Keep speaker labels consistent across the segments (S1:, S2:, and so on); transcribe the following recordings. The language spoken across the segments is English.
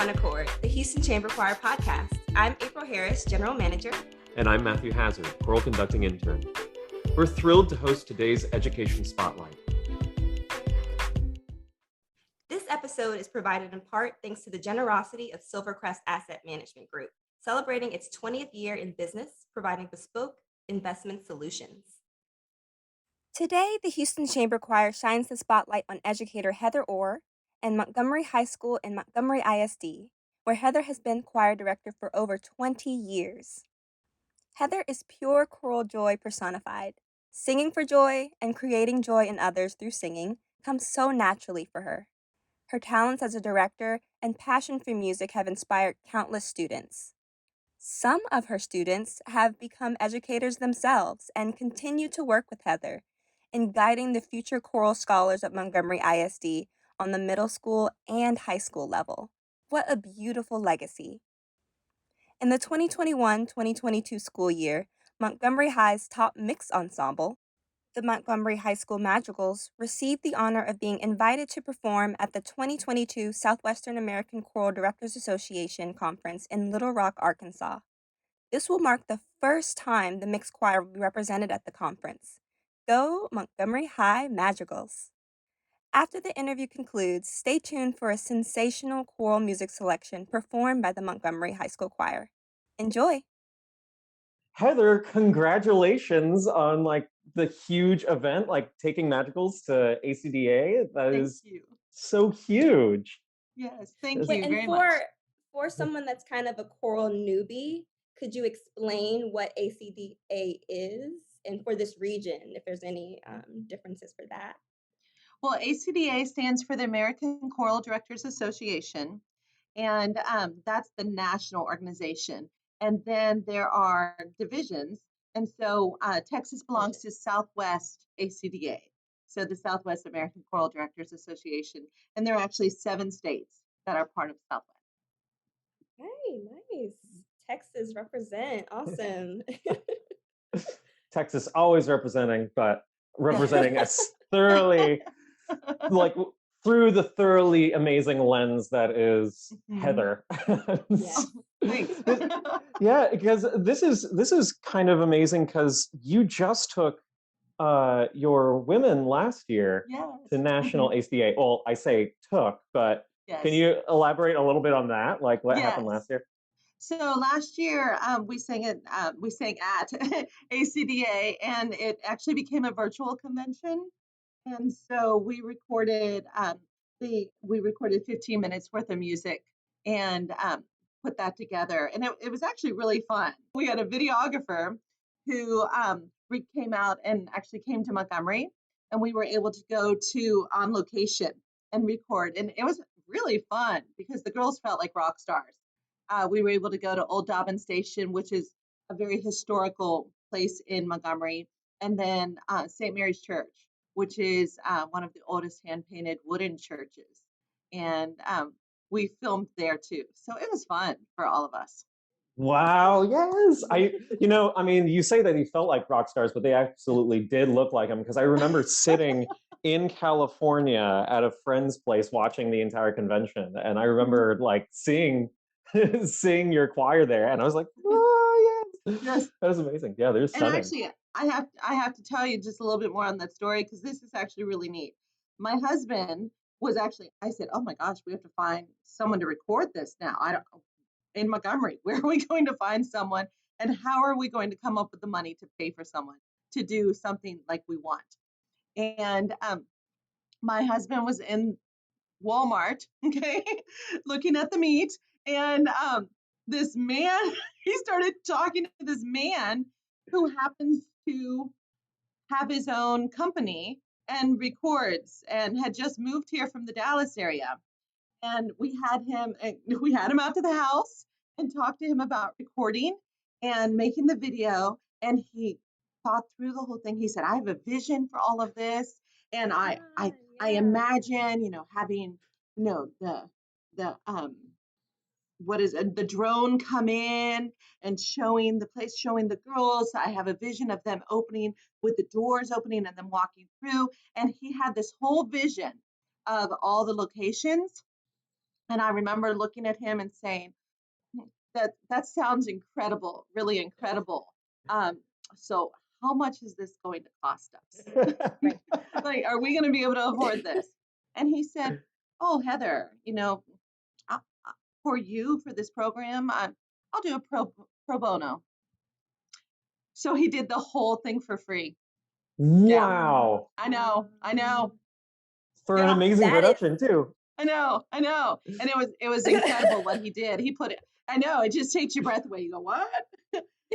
S1: One Accord, the Houston Chamber Choir podcast. I'm April Harris, General Manager.
S2: And I'm Matthew Hazard, Choral Conducting Intern. We're thrilled to host today's Education Spotlight.
S1: This episode is provided in part thanks to the generosity of Silvercrest Asset Management Group, celebrating its 20th year in business, providing bespoke investment solutions. Today, the Houston Chamber Choir shines the spotlight on educator Heather Orr and Montgomery High School and Montgomery ISD, where Heather has been choir director for over 20 years. Heather is pure choral joy personified. Singing for joy and creating joy in others through singing comes so naturally for her. Her talents as a director and passion for music have inspired countless students. Some of her students have become educators themselves and continue to work with Heather in guiding the future choral scholars at Montgomery ISD on the middle school and high school level. What a beautiful legacy. In the 2021-2022 school year, Montgomery High's top mixed ensemble, the Montgomery High School Madrigals, received the honor of being invited to perform at the 2022 Southwestern American Choral Directors Association Conference in Little Rock, Arkansas. This will mark the first time the mixed choir will be represented at the conference. Go Montgomery High Madrigals! After the interview concludes, stay tuned for a sensational choral music selection performed by the Montgomery High School Choir. Enjoy!
S2: Heather, congratulations on the huge event, taking Madrigals to ACDA. That is so huge.
S3: Yes, thank you very much.
S1: For someone that's kind of a choral newbie, could you explain what ACDA is, and for this region, if there's any differences for that?
S3: Well, ACDA stands for the American Choral Directors Association, and that's the national organization. And then there are divisions, and so Texas belongs to Southwest ACDA, so the Southwest American Choral Directors Association, and there are actually 7 states that are part of Southwest.
S1: Hey, nice. Texas represent. Awesome.
S2: Texas always representing, but representing us thoroughly, through the thoroughly amazing lens that is Heather.
S3: Yes. Thanks.
S2: Yeah, because this is kind of amazing because you just took your women last year to National ACDA. Well, I say took, but can you elaborate a little bit on that? Like what happened last year?
S3: So last year we sang at ACDA, and it actually became a virtual convention. And so we recorded 15 minutes worth of music and put that together, and it was actually really fun. We had a videographer who came out and actually came to Montgomery, and we were able to go to on location and record, and it was really fun because the girls felt like rock stars. We were able to go to Old Dobbin Station, which is a very historical place in Montgomery, and then St. Mary's Church, which is one of the oldest hand-painted wooden churches. And we filmed there too. So it was fun for all of us.
S2: Wow, yes. You say that he felt like rock stars, but they absolutely did look like them, because I remember sitting in California at a friend's place watching the entire convention. And I remember seeing your choir there, and I was like, oh yes. That was amazing. Yeah, they're stunning.
S3: And actually, I have to tell you just a little bit more on that story, because this is actually really neat. My husband I said, oh my gosh, we have to find someone to record this now. In Montgomery, where are we going to find someone, and how are we going to come up with the money to pay for someone to do something like we want? And my husband was in Walmart, looking at the meat, and this man, he started talking to this man who happens to have his own company and records, and had just moved here from the Dallas area. And we had him out to the house and talked to him about recording and making the video. And he thought through the whole thing. He said, I have a vision for all of this. And I imagine, having, the drone come in and showing the place, showing the girls. I have a vision of them opening, with the doors opening and them walking through. And he had this whole vision of all the locations. And I remember looking at him and saying, that sounds incredible, really incredible. So how much is this going to cost us? Like, are we going to be able to afford this? And he said, oh, Heather, for this program, I'll do a pro bono. So he did the whole thing for free.
S2: Wow.
S3: I know.
S2: For an amazing production too.
S3: I know. And it was incredible what he did. He put it, I know, it just takes your breath away. You go, what?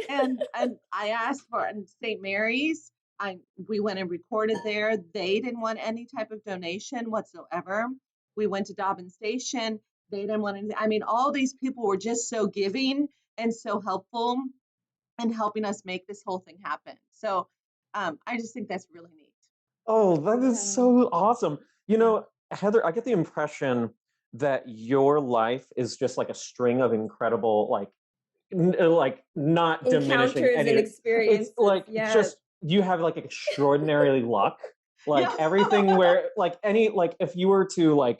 S3: and I asked for in St. Mary's. We went and recorded there. They didn't want any type of donation whatsoever. We went to Dobbin Station. They didn't want anything. I mean, all these people were just so giving and so helpful and helping us make this whole thing happen. So I just think that's really neat.
S2: Oh, that is so awesome. Heather, I get the impression that your life is just like a string of incredible, like not diminishing
S1: encounters and experiences.
S2: It's like just you have like extraordinary luck. Like everything where if you were to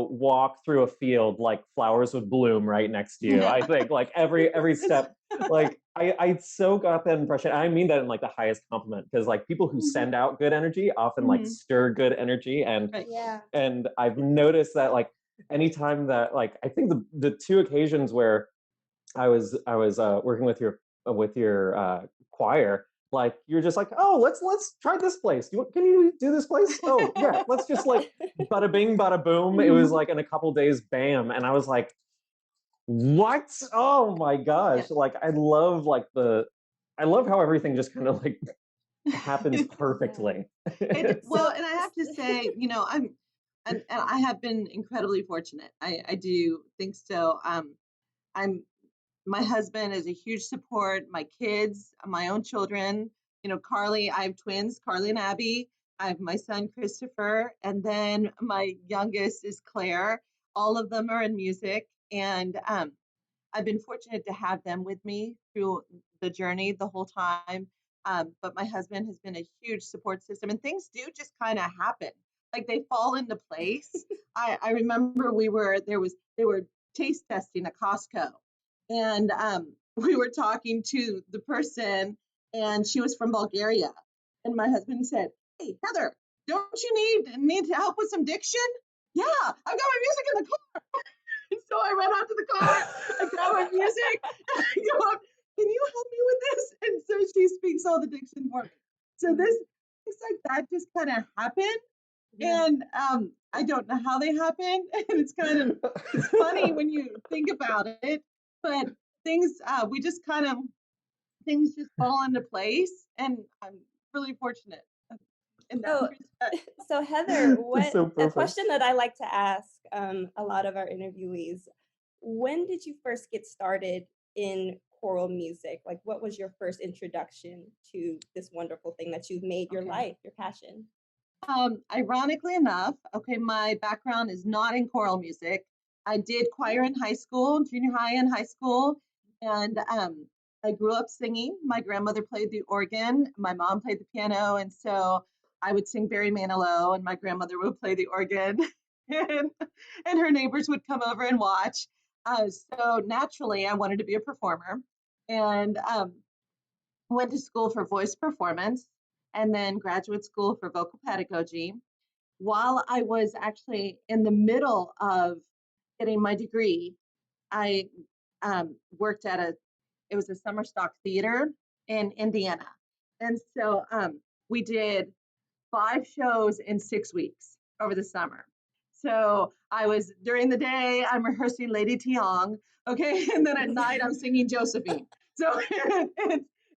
S2: walk through a field, like flowers would bloom right next to you. I think like every step, like I so got that impression. I mean that in like the highest compliment, because like people who send out good energy often like stir good energy, and I've noticed that like anytime that like I think the two occasions where I was working with your choir, like you're just like, oh, let's try this place. Can you do this place? Oh yeah, let's just like bada bing, bada boom. It was like in a couple days, bam, and I was like, what? Oh my gosh! Like I love how everything just kind of like happens perfectly.
S3: Well, and I have to say, and I have been incredibly fortunate. I do think so. My husband is a huge support. My kids, my own children, Carly, I have twins, Carly and Abby. I have my son, Christopher, and then my youngest is Claire. All of them are in music. And I've been fortunate to have them with me through the journey the whole time. But my husband has been a huge support system, and things do just kind of happen. Like they fall into place. I remember they were taste testing at Costco. And we were talking to the person, and she was from Bulgaria. And my husband said, hey, Heather, don't you need help with some diction? Yeah, I've got my music in the car. And so I ran out to the car, I grab my music, and I go up, can you help me with this? And so she speaks all the diction for me. So things like that just kind of happen. Yeah. And I don't know how they happen. And it's funny when you think about it. But things things just fall into place, and I'm really fortunate in that respect.
S1: So Heather, a question that I like to ask a lot of our interviewees: when did you first get started in choral music? Like, what was your first introduction to this wonderful thing that you've made your life, your passion?
S3: Ironically enough, my background is not in choral music. I did choir in high school, junior high and high school, and I grew up singing. My grandmother played the organ, my mom played the piano, and so I would sing Barry Manilow, and my grandmother would play the organ, and her neighbors would come over and watch. So naturally, I wanted to be a performer, and went to school for voice performance, and then graduate school for vocal pedagogy. While I was actually in the middle of getting my degree, I worked at it was a summer stock theater in Indiana. And so we did 5 shows in 6 weeks over the summer. So during the day, I'm rehearsing Lady Tiong, okay? And then at night, I'm singing Josephine. So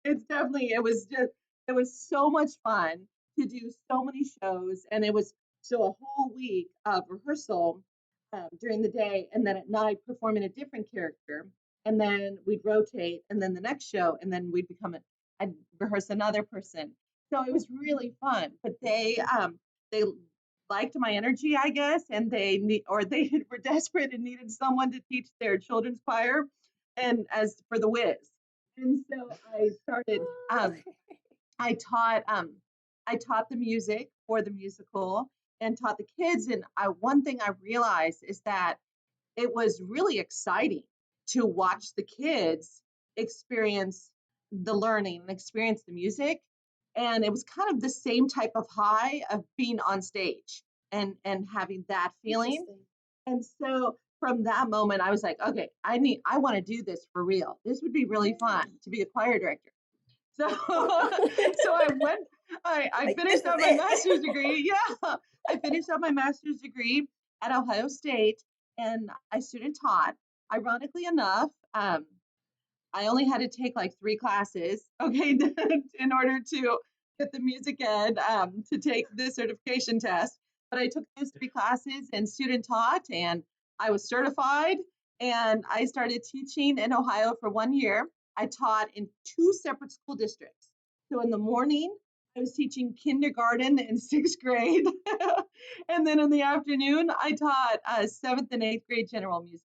S3: it was so much fun to do so many shows. And it was a whole week of rehearsal during the day, and then at night performing a different character. And then we'd rotate, and then the next show, and then I'd rehearse another person. So it was really fun. But they liked my energy, I guess, and they were desperate and needed someone to teach their children's choir, and as for the whiz. And so I started. I taught the music for the musical and taught the kids. And one thing I realized is that it was really exciting to watch the kids experience the learning, experience the music. And it was kind of the same type of high of being on stage and having that feeling. And so from that moment, I was like, okay, I want to do this for real. This would be really fun to be a choir director. So, so I finished up my master's degree. Yeah, I finished up my master's degree at Ohio State, and I student taught. Ironically enough, I only had to take like 3 classes, okay, in order to get the music ed to take the certification test. But I took those 3 classes and student taught, and I was certified. And I started teaching in Ohio for 1 year. I taught in 2 separate school districts. So in the morning, I was teaching kindergarten and 6th grade. And then in the afternoon, I taught 7th and 8th grade general music.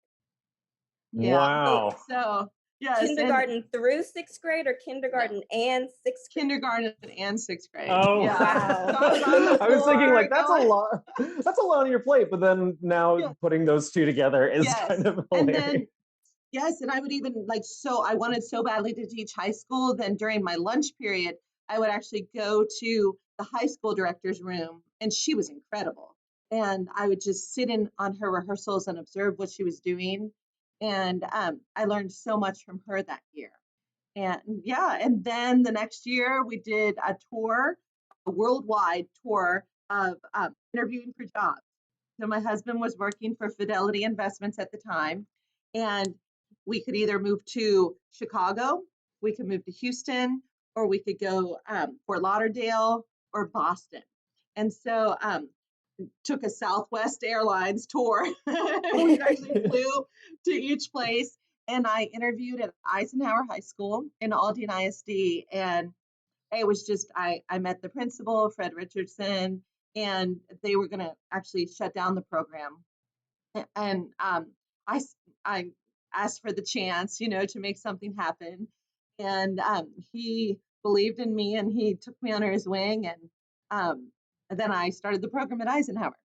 S3: Yeah.
S2: Wow.
S3: So yes.
S1: Kindergarten through 6th grade or kindergarten and 6th grade?
S3: Kindergarten and 6th grade.
S2: Oh,
S3: yeah.
S1: wow.
S2: I was thinking like that's a lot. That's a lot on your plate, but then now putting those 2 together is kind of hilarious.
S3: And then, yes, and I would even I wanted so badly to teach high school. Then during my lunch period, I would actually go to the high school director's room, and she was incredible. And I would just sit in on her rehearsals and observe what she was doing. And I learned so much from her that year. And and then the next year we did a tour, a worldwide tour of interviewing for jobs. So my husband was working for Fidelity Investments at the time, and we could either move to Chicago, we could move to Houston, or we could go Fort Lauderdale or Boston. And so took a Southwest Airlines tour. We actually flew to each place, and I interviewed at Eisenhower High School in Aldine ISD. And it was just, I met the principal, Fred Richardson, and they were going to actually shut down the program. And I asked for the chance, to make something happen. And he believed in me, and he took me under his wing. And then I started the program at Eisenhower.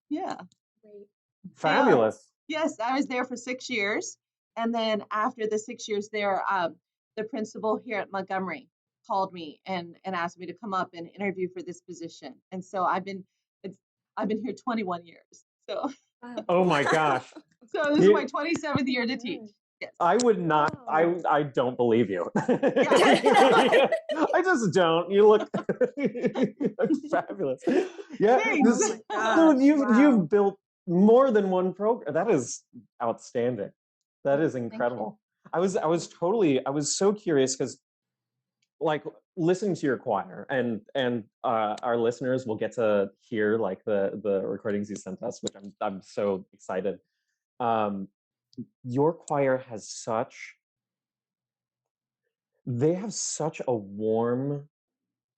S3: Yeah.
S1: Great.
S2: Fabulous.
S3: Yes, I was there for 6 years. And then after the 6 years there, the principal here at Montgomery called me and asked me to come up and interview for this position. And so I've been here 21 years. So
S1: Wow.
S2: Oh my gosh.
S3: so this is my 27th year to teach. Yes.
S2: I would not.
S1: Wow.
S2: I don't believe you. I just don't. You look fabulous. Yeah.
S3: Thanks.
S1: Oh my gosh, wow.
S2: You've built more than one program. That is outstanding. That is incredible. I was so curious because like listening to your choir and our listeners will get to hear like the recordings you sent us, which I'm so excited. Your choir has they have such a warm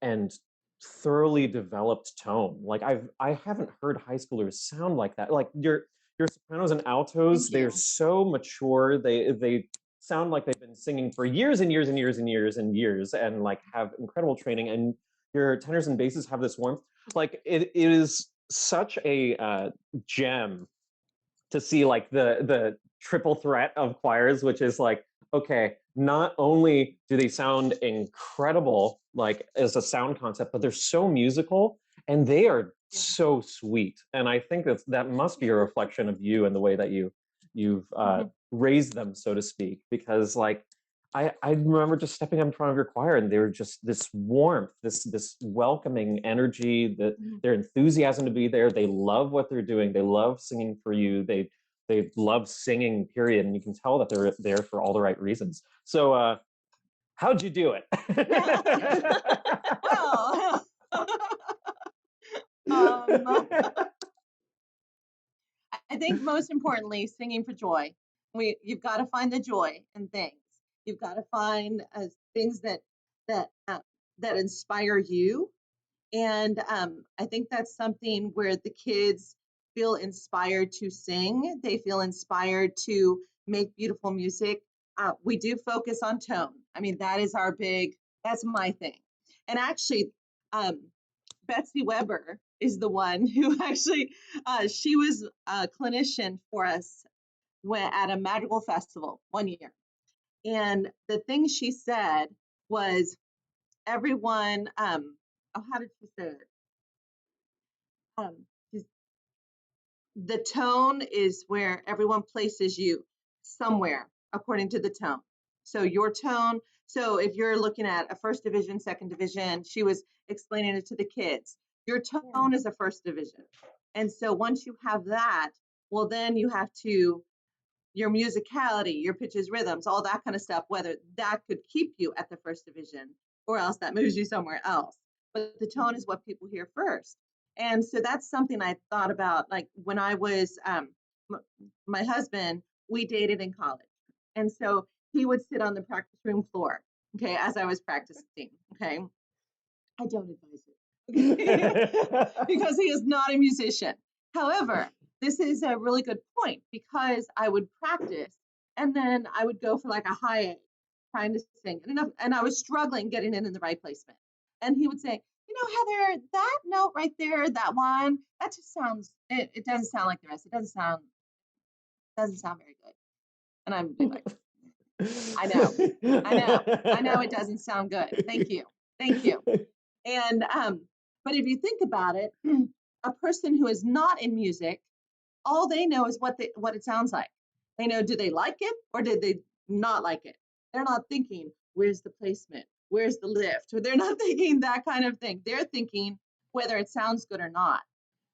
S2: and thoroughly developed tone. Like I haven't heard high schoolers sound like that. Like your sopranos and altos, they're so mature. They sound like they've been singing for years and years and years and years and years and like have incredible training. And your tenors and basses have this warmth. Like it is such a gem to see like the triple threat of choirs, which is like, okay, not only do they sound incredible like as a sound concept, but they're so musical and they are so sweet. And I think that must be a reflection of you and the way that you've raised them, so to speak, because like I remember just stepping up in front of your choir and they were just this warmth, this welcoming energy, their enthusiasm to be there. They love what they're doing. They love singing for you. They love singing, period. And you can tell that they're there for all the right reasons. So how'd you do it?
S3: Well, I think most importantly, singing for joy. You've got to find the joy in things. You've got to find things that inspire you. And I think that's something where the kids feel inspired to sing. They feel inspired to make beautiful music. We do focus on tone. I mean, that is that's my thing. And actually, Betsy Weber is the one who actually, she was a clinician for us went at a magical festival one year. And the thing she said was everyone, how did she say it? She's- the tone is where everyone places you somewhere according to the tone. So your tone, so if you're looking at a first division, second division, she was explaining it to the kids. Your tone is a first division. And so once you have that, well, then you have to, your musicality, your pitches, rhythms, all that kind of stuff, whether that could keep you at the first division or else that moves you somewhere else. But the tone is what people hear first. And so that's something I thought about, like when I was, my husband, we dated in college. And so he would sit on the practice room floor, okay, as I was practicing, okay. I don't advise it because he is not a musician. However, this is a really good point because I would practice and then I would go for like a high A trying to sing and I was struggling getting it in the right placement. And he would say, you know, Heather, that note right there, that one, that just sounds, it doesn't sound like the rest. It doesn't sound very good. And I'm like, I know it doesn't sound good. Thank you. And but if you think about it, a person who is not in music, all they know is what it sounds like. They know, do they like it or did they not like it? They're not thinking, where's the placement? Where's the lift? Or they're not thinking that kind of thing. They're thinking whether it sounds good or not.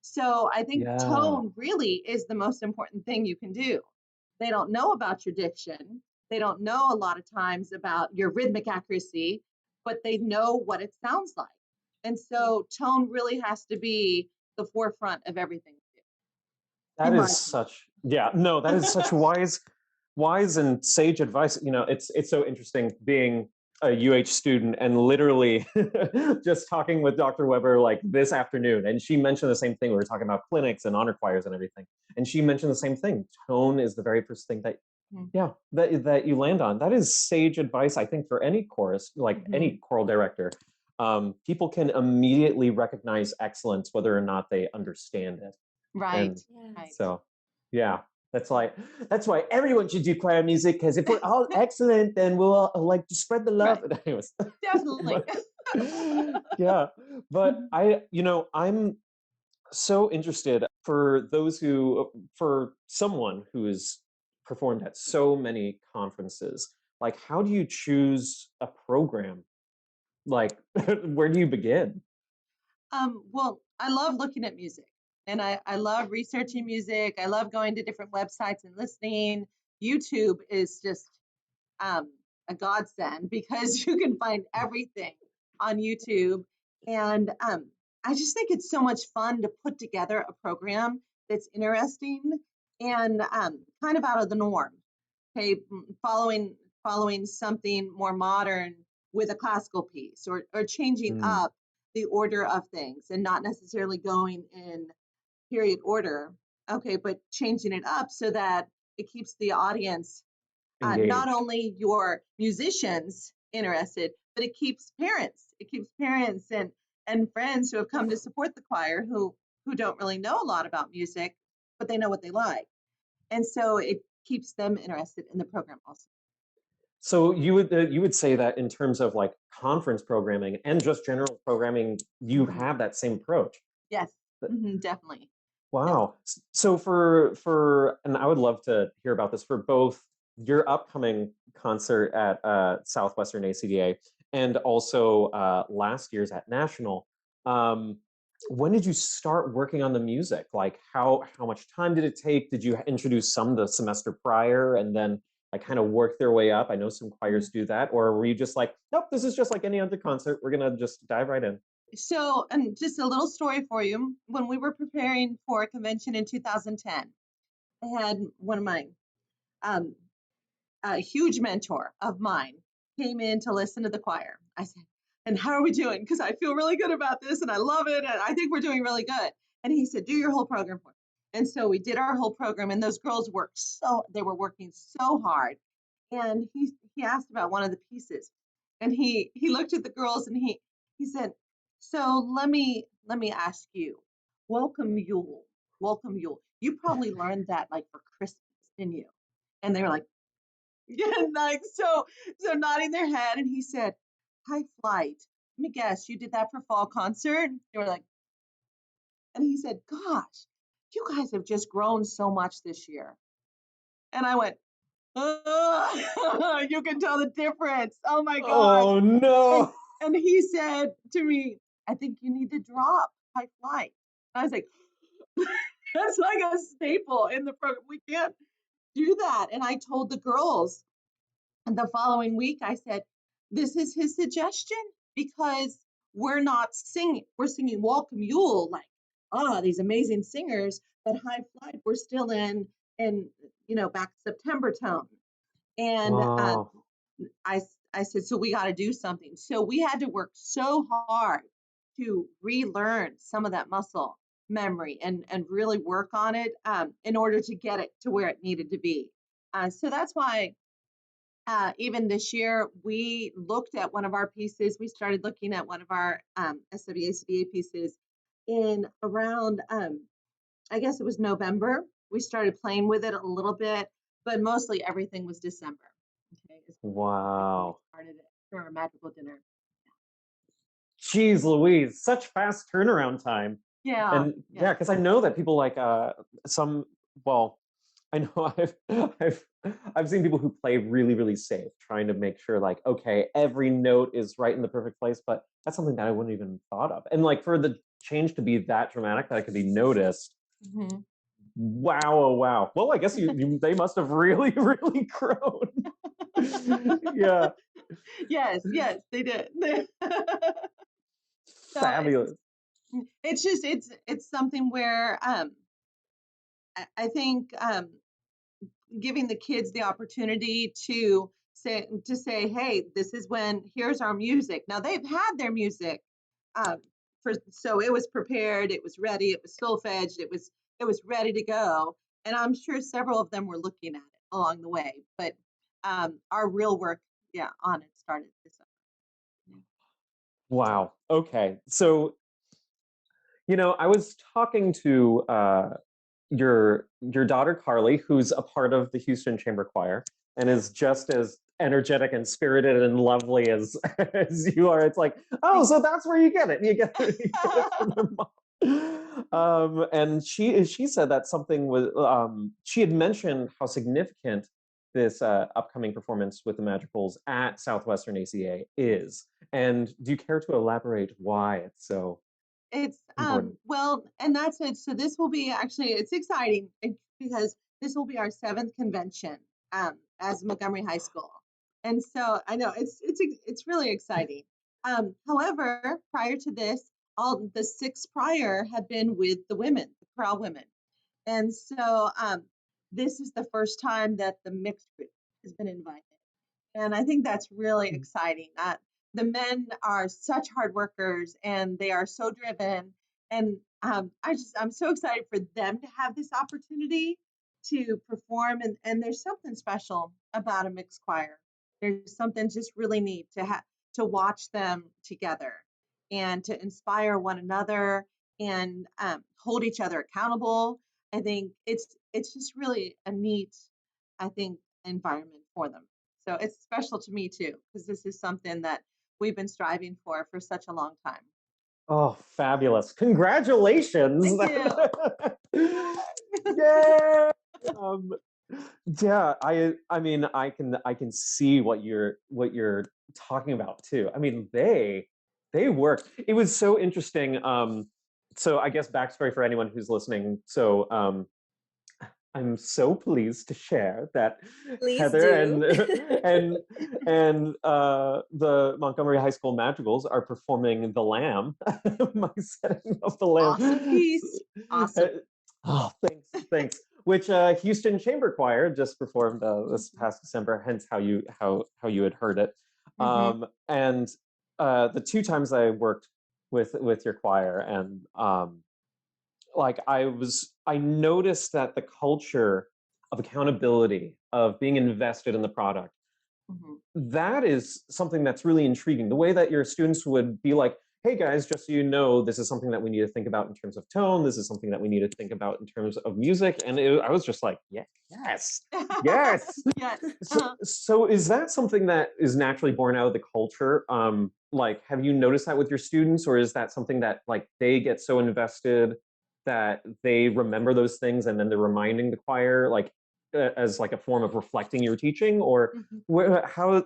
S3: So I think tone really is the most important thing you can do. They don't know about your diction. They don't know a lot of times about your rhythmic accuracy, but they know what it sounds like. And so tone really has to be the forefront of everything.
S2: That is such, that is such wise and sage advice. You know, it's so interesting being a UH student and literally just talking with Dr. Weber like this afternoon. And she mentioned the same thing. We were talking about clinics and honor choirs and everything. And she mentioned the same thing. Tone is the very first thing that, that you land on. That is sage advice, I think, for any chorus, like any choral director. People can immediately recognize excellence, whether or not they understand it.
S3: Right.
S2: So, that's why everyone should do choir music, because if we're all excellent, then we'll like to spread the love.
S3: Right.
S2: Anyways.
S3: Definitely.
S2: But I'm so interested for someone who has performed at so many conferences. Like, how do you choose a program? Like, where do you begin?
S3: Well, I love looking at music and I love researching music. I love going to different websites and listening. YouTube is just a godsend because you can find everything on YouTube. And I just think it's so much fun to put together a program that's interesting and kind of out of the norm. Okay, following something more modern with a classical piece or changing up the order of things and not necessarily going in period order. Okay, but changing it up so that it keeps the audience, not only your musicians interested, but it keeps parents. It keeps parents and friends who have come to support the choir who don't really know a lot about music, but they know what they like. And so it keeps them interested in the program also.
S2: So you would say that in terms of like conference programming and just general programming, you have that same approach.
S3: Yes, definitely.
S2: Wow. So for and I would love to hear about this for both your upcoming concert at Southwestern ACDA and also last year's at National. When did you start working on the music? Like how much time did it take? Did you introduce some the semester prior and then like kind of work their way up? I know some choirs do that. Or were you just like, nope, this is just like any other concert. We're gonna just dive right in.
S3: So, and just a little story for you. When we were preparing for a convention in 2010, I had one of my a huge mentor of mine came in to listen to the choir. I said, and how are we doing? Because I feel really good about this and I love it. And I think we're doing really good. And he said, do your whole program for me. And so we did our whole program and those girls they were working so hard. And he asked about one of the pieces and he looked at the girls and he said, so let me ask you, Welcome Yule. You probably learned that like for Christmas, didn't you? And they were like, yeah, like, so nodding their head. And he said, high flight. Let me guess, you did that for fall concert? They were like, and he said, gosh, you guys have just grown so much this year. And I went, oh, you can tell the difference. Oh my gosh.
S2: Oh
S3: And,
S2: no.
S3: and he said to me, I think you need to drop high flight. I was like, that's like a staple in the program. We can't do that. And I told the girls, and the following week, I said, this is his suggestion because we're not singing. We're singing Welcome Yule, like, these amazing singers, but High Flight, we're still in, back September tone. And
S2: Wow.
S3: I said, so we got to do something. So we had to work so hard to relearn some of that muscle memory and really work on it in order to get it to where it needed to be. So that's why even this year, we looked at one of our pieces. We started looking at one of our SWACDA pieces in around, I guess it was November. We started playing with it a little bit, but mostly everything was December. Okay,
S2: Wow.
S3: we started it for our magical dinner.
S2: Jeez Louise, such fast turnaround time.
S3: Yeah.
S2: And yeah, because I know that people like some, well, I know I've seen people who play really, really safe, trying to make sure like, okay, every note is right in the perfect place, but that's something that I wouldn't even thought of. And like for the change to be that dramatic that it could be noticed.
S3: Mm-hmm.
S2: Wow, oh wow. Well, I guess they must have really, really grown. Yeah.
S3: Yes, they did. So
S2: Fabulous.
S3: it's just it's something where I think giving the kids the opportunity to say, hey, this is when, here's our music. Now they've had their music so it was prepared, it was ready, it was solfeged, it was ready to go. And I'm sure several of them were looking at it along the way. But our real work, on it started this summer.
S2: Wow. Okay. So, I was talking to your daughter Carly, who's a part of the Houston Chamber Choir and is just as energetic and spirited and lovely as as you are. It's like, oh, so that's where you get it. You get it from your mom. And she said that something was she had mentioned how significant this upcoming performance with the Madrigals at Southwestern ACA is. And do you care to elaborate why it's so
S3: It's
S2: important?
S3: well, and that's it. So this will be actually, it's exciting because this will be our 7th convention as Montgomery High School, and so I know it's really exciting. However, prior to this, all the 6 prior have been with the women, the Choral women, and so this is the first time that the mixed group has been invited. And I think that's really exciting. The men are such hard workers and they are so driven. And I'm so excited for them to have this opportunity to perform. And there's something special about a mixed choir. There's something just really neat to watch them together and to inspire one another and hold each other accountable. I think it's just really a neat, I think, environment for them. So it's special to me too, because this is something that we've been striving for such a long time.
S2: Oh, fabulous. Congratulations.
S3: Thank you.
S2: Yay. Um, yeah, I mean I can see what you're talking about too. I mean they work. It was so interesting. So I guess backstory for anyone who's listening. So I'm so pleased to share that
S1: Please
S2: Heather
S1: do.
S2: and the Montgomery High School Madrigals are performing The Lamb, my setting of The Lamb.
S3: Awesome piece. Awesome.
S2: Oh, thanks. Which Houston Chamber Choir just performed this past December. Hence how you had heard it. And the 2 times I worked with your choir and like I noticed that the culture of accountability, of being invested in the product, that is something that's really intriguing. The way that your students would be like, hey guys, just so you know, this is something that we need to think about in terms of tone. This is something that we need to think about in terms of music. And I was just like, yeah, yes, yes.
S3: Yes.
S2: So is that something that is naturally born out of the culture? Like, have you noticed that with your students, or is that something that like they get so invested that they remember those things and then they're reminding the choir, like as like a form of reflecting your teaching, or how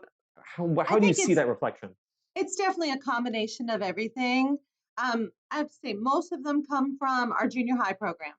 S2: do you
S3: think
S2: see that reflection?
S3: it's definitely a combination of everything. I have to say most of them come from our junior high program,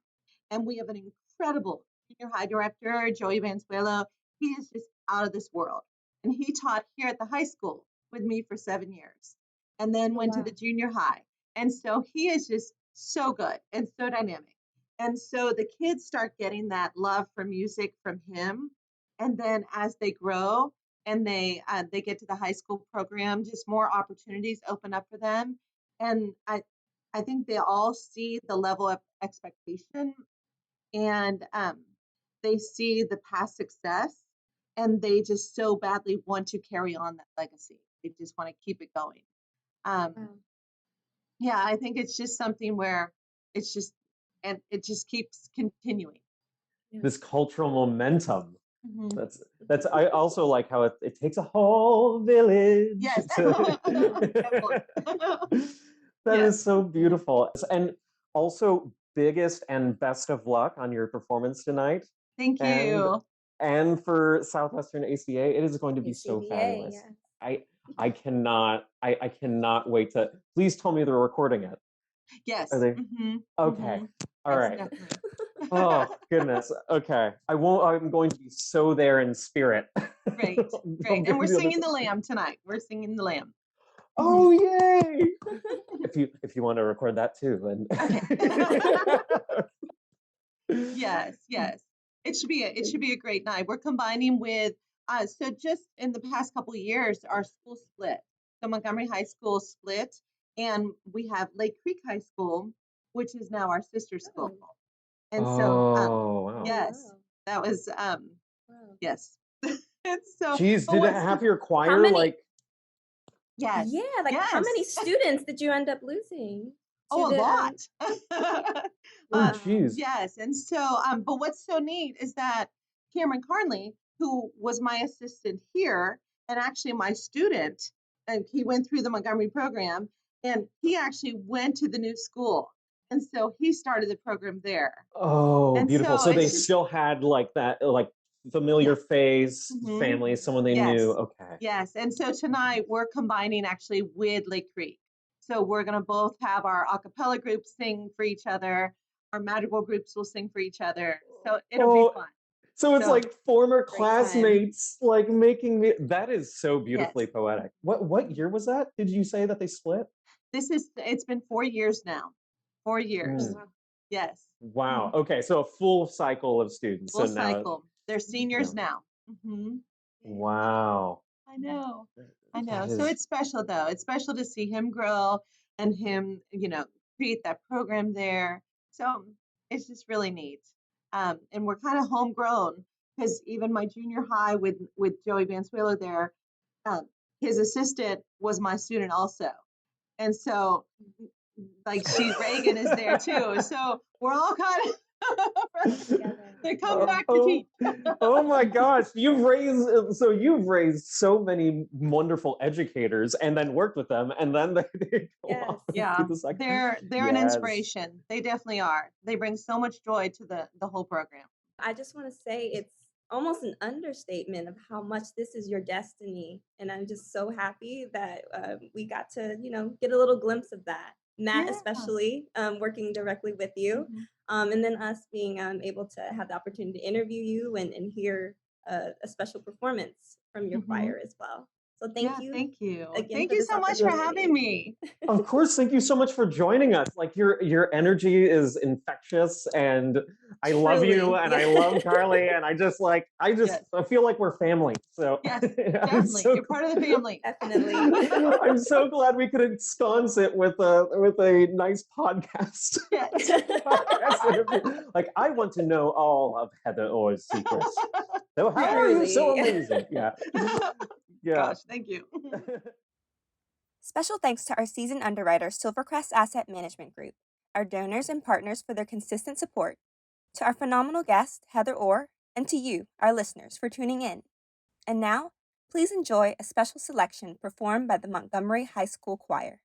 S3: and we have an incredible junior high director, Joey Vanzuelo. He is just out of this world, and he taught here at the high school with me for 7 years, and then went to the junior high. And so he is just so good and so dynamic. And so the kids start getting that love for music from him, and then as they grow and they get to the high school program, just more opportunities open up for them. And I think they all see the level of expectation, and they see the past success, and they just so badly want to carry on that legacy. They just want to keep it going. Yeah, I think it's just something where it's just, and it just keeps continuing.
S2: This cultural momentum.
S3: Mhm.
S2: That's I also like how it takes a whole village.
S3: Yes.
S2: That
S3: Yes.
S2: is so beautiful. And also biggest and best of luck on your performance tonight.
S3: Thank
S2: And
S3: you.
S2: and for Southwestern ACA, it is going to be so
S1: ACDA,
S2: fabulous.
S1: yeah.
S2: I cannot wait to, please tell me they're recording it.
S3: Yes.
S2: Are they?
S3: Mhm.
S2: Okay.
S3: Mhm.
S2: All
S3: Yes,
S2: right.
S3: definitely.
S2: Oh goodness. Okay. I'm going to be so there in spirit.
S3: Great,
S2: I'm
S3: great. And
S2: gonna
S3: we're
S2: be able to-
S3: singing the Lamb tonight. We're singing the Lamb.
S2: Oh yay! If you want to record that too, then
S3: Yes, yes. It should be a great night. We're combining with so just in the past couple of years, our school split. So Montgomery High School split, and we have Lake Creek High School, which is now our sister school. And so
S2: Oh wow.
S3: yes, that was yes. And so
S2: Geez,
S3: but
S2: did
S3: what's
S2: half your choir
S1: many-
S2: like?
S3: yes.
S1: Yeah, like how many
S3: Yes.
S1: students did you end up losing? to
S3: Oh, a
S1: the,
S3: lot.
S2: Oh
S1: Wow.
S2: geez.
S3: Yes, and so, but what's so neat is that Cameron Carnley, who was my assistant here and actually my student, and he went through the Montgomery program, and he actually went to the new school, and so he started the program there.
S2: Oh,
S3: And
S2: beautiful.
S3: so
S2: So they
S3: it's just
S2: still had like that, like familiar
S3: yes,
S2: face,
S3: mhm,
S2: family, someone they
S3: yes,
S2: knew. Okay.
S3: yes. And so tonight we're combining actually with Lake Creek. So we're going to both have our a cappella groups sing for each other. Our madrigal groups will sing for each other. So it'll be
S2: Oh,
S3: fun.
S2: so it's
S3: So
S2: like former
S1: Great time.
S2: classmates like making me. That is so
S3: yes,
S2: beautifully poetic. What year was that? Did you say that they split?
S3: it's been 4 years now. 4 years.
S2: Mm,
S1: Wow.
S3: Yes.
S2: wow.
S3: Mhm.
S2: Okay, so a full cycle of students. So
S3: Full
S2: now,
S3: cycle. They're
S2: yeah.
S3: seniors now. Hmm.
S2: Wow.
S3: I know. I
S2: That
S3: know. So
S2: is.
S3: it's special though. It's special to see him grow and him, create that program there. So it's just really neat. And we're kind of homegrown because even my junior high with Joey Vanzuelo there, um, his assistant was my student also. And so like Reagan is there too. So we're all kind of they're coming back to teach.
S2: Oh my gosh, you've raised so many wonderful educators and then worked with them and then they go
S1: Yes.
S2: off and
S3: Yeah,
S2: do the second.
S3: they're an
S2: Yes.
S3: inspiration. They definitely are. They bring so much joy to the whole program.
S1: I just want to say it's almost an understatement of how much this is your destiny. And I'm just so happy that we got to, get a little glimpse of that. Matt,
S3: Yeah.
S1: especially working directly with you,
S3: Mhm.
S1: and then us being able to have the opportunity to interview you and hear a special performance from your
S3: Mhm.
S1: choir as well. So
S3: Yeah,
S1: thank you
S3: thank you.
S1: again
S3: Thank
S1: for
S3: you
S1: this
S3: so much for having
S1: opportunity.
S3: me.
S2: Of course, thank you so much for joining us. Like your energy is infectious and I love you
S1: Truly,
S2: and
S1: yeah.
S2: I love Carly and
S3: Yes.
S2: I feel like we're family. So
S3: Yes,
S2: I'm
S3: definitely.
S2: so
S3: You're part of the family.
S1: Definitely.
S2: I'm so glad we could ensconce it with a nice podcast.
S3: Yes.
S2: Podcast interview. Like I want to know all of Heather Orr's secrets. So how are you so
S1: Truly.
S2: amazing? Yeah. Yeah.
S3: Gosh, thank you.
S1: Special thanks to our seasoned underwriter, Silvercrest Asset Management Group, our donors and partners for their consistent support, to our phenomenal guest, Heather Orr, and to you, our listeners, for tuning in. And now, please enjoy a special selection performed by the Montgomery High School Choir.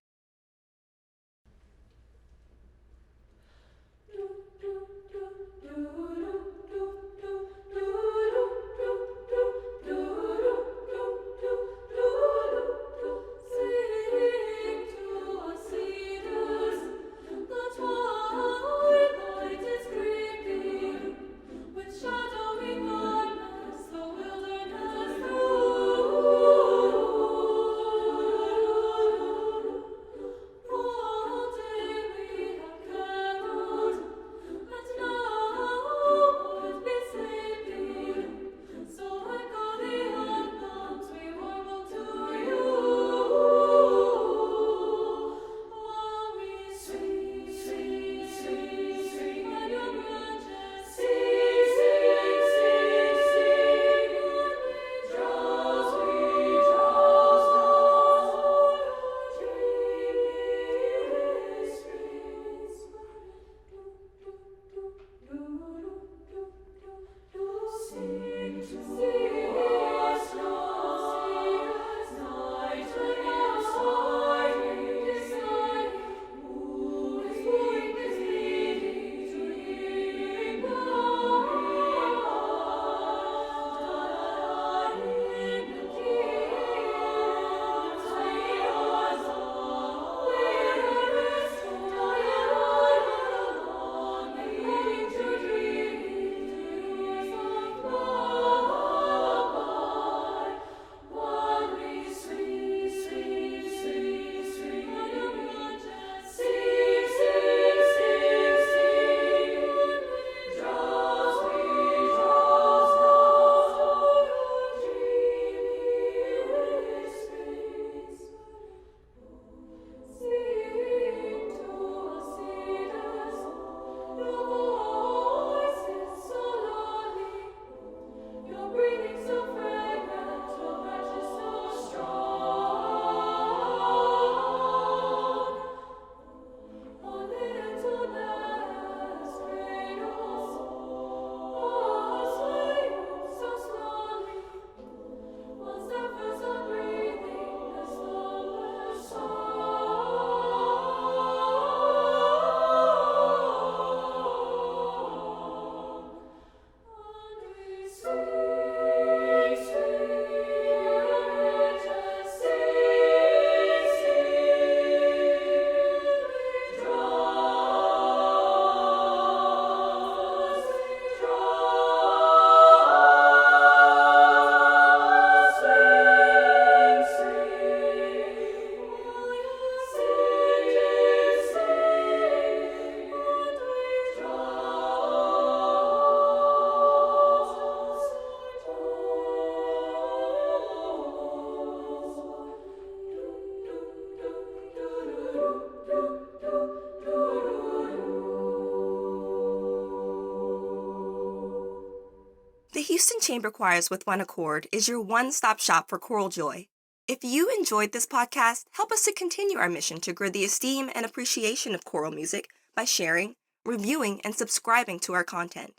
S1: The Houston Chamber Choirs with One Accord is your one-stop shop for choral joy. If you enjoyed this podcast, help us to continue our mission to grow the esteem and appreciation of choral music by sharing, reviewing, and subscribing to our content.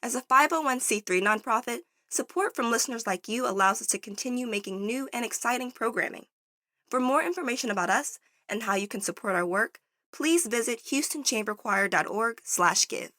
S1: As a 501c3 nonprofit, support from listeners like you allows us to continue making new and exciting programming. For more information about us and how you can support our work, please visit houstonchamberchoir.org/give.